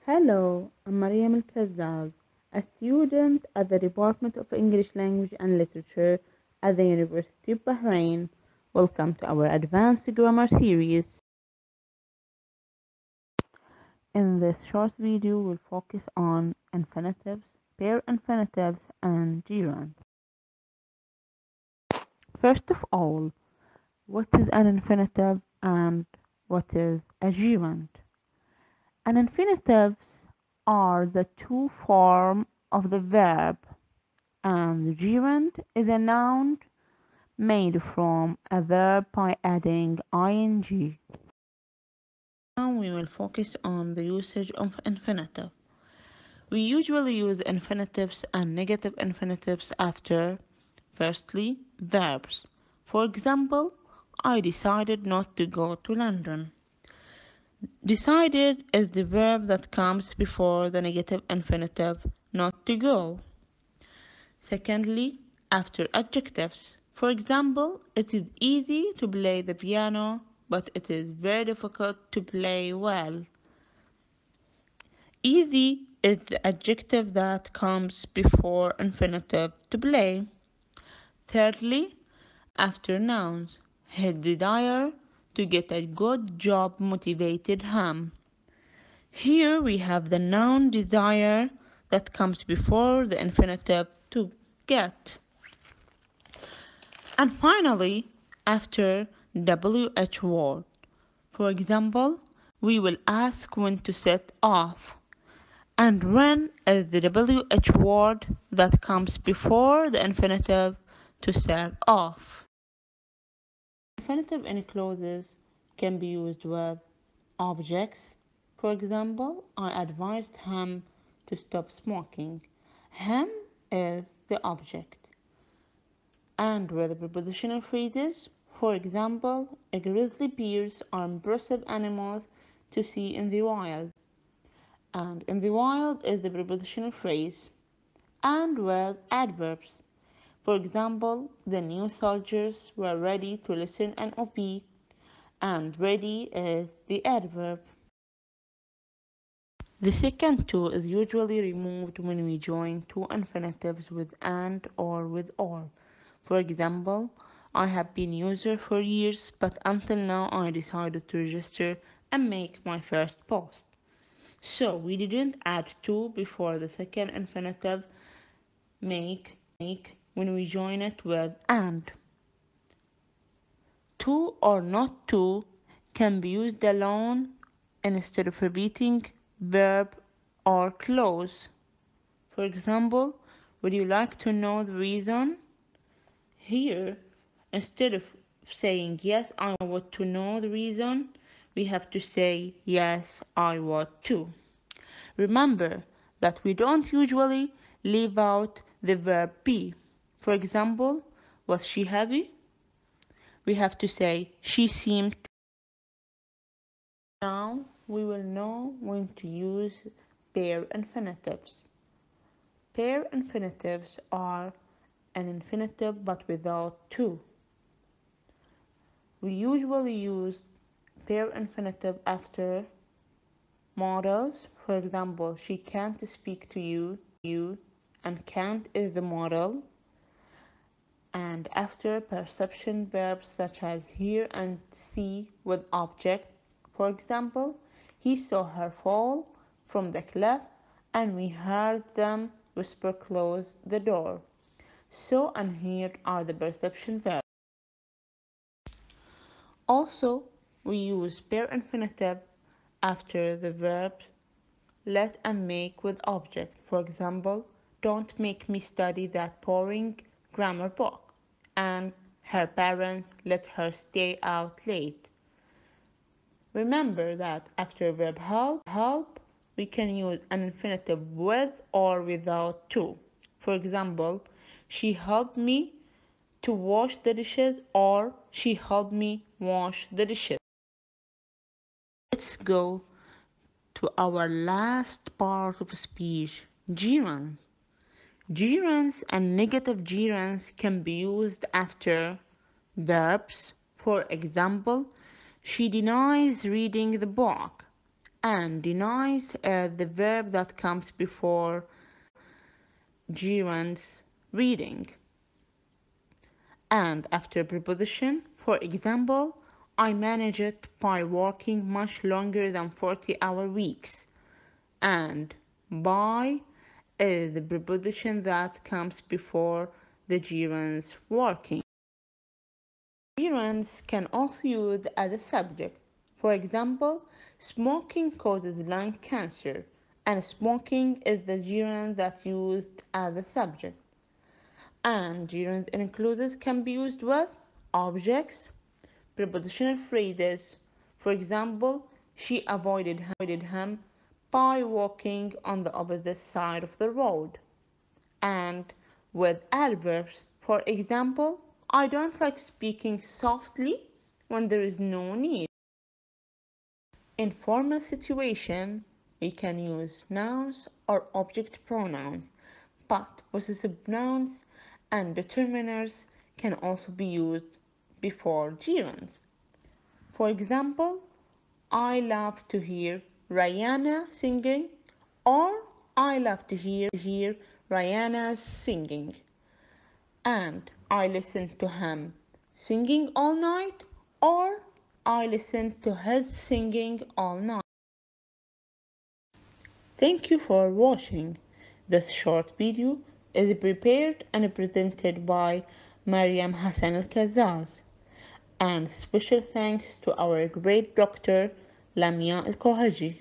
Hello, I'm Mariam AlKhazzaz, a student at the Department of English Language and Literature at the University of Bahrain. Welcome to our Advanced Grammar series. In this short video, we'll focus on infinitives, pair infinitives, and gerunds. First of all, what is an infinitive and what is a gerund? An infinitives are the two forms of the verb, and the gerund is a noun made from a verb by adding ing. Now we will focus on the usage of infinitive. We usually use infinitives and negative infinitives after, firstly, verbs. For example, I decided not to go to London. Decided is the verb that comes before the negative infinitive not to go. Secondly, after adjectives. For example, it is easy to play the piano, but it is very difficult to play well. Easy is the adjective that comes before infinitive to play. Thirdly, after nouns. His desire to get a good job motivated him. Here we have the noun desire that comes before the infinitive to get. And finally, after WH word. For example, we will ask when to set off. And when is the WH word that comes before the infinitive to set off. Infinitive in clauses can be used with objects. For example, I advised him to stop smoking. Him is the object. And with the prepositional phrases, for example, grizzly bears are impressive animals to see in the wild. And in the wild is the prepositional phrase. And with adverbs. For example, the new soldiers were ready to listen and obey, and ready is the adverb. The second to is usually removed when we join two infinitives with and or with or. For example, I have been user for years, but until now I decided to register and make my first post. So we didn't add to before the second infinitive make when we join it with and. To or not to can be used alone instead of repeating verb or clause. For example, would you like to know the reason? Here, instead of saying yes, I want to know the reason, we have to say yes, I want to. Remember that we don't usually leave out the verb be. For example, was she happy? We have to say she seemed. Now we will know when to use pair infinitives. Pair infinitives are an infinitive but without to. We usually use pair infinitive after modals. For example, she can't speak to you, and can't is the modal. And after perception verbs such as hear and see with object. For example, he saw her fall from the cliff and we heard them whisper close the door. Saw and hear are the perception verbs. Also, we use pair infinitive after the verbs let and make with object. For example, don't make me study that boring grammar book. And her parents let her stay out late. Remember that after verb help, we can use an infinitive with or without to. For example, she helped me to wash the dishes or she helped me wash the dishes. Let's go to our last part of speech, gerunds. Gerunds and negative gerunds can be used after verbs. For example, she denies reading the book. and denies the verb that comes before gerunds reading. And after preposition, for example, I manage it by working much longer than 40-hour weeks. And by is the preposition that comes before the gerunds working. Gerunds can also use as a subject. For example, smoking causes lung cancer, and smoking is the gerund that's used as a subject. And gerunds included can be used with objects, prepositional phrases. For example, she avoided him by walking on the opposite side of the road. And with adverbs, for example, I don't like speaking softly when there is no need. In formal situation, we can use nouns or object pronouns, but possessive nouns and determiners can also be used before gerunds. For example, I love to hear Rihanna singing, or I love to hear Rihanna's singing. And I listen to him singing all night, or I listen to his singing all night. Thank you for watching. This short video is prepared and presented by Mariam AlKhazzaz. And special thanks to our great doctor Lamia AlKhazzaz.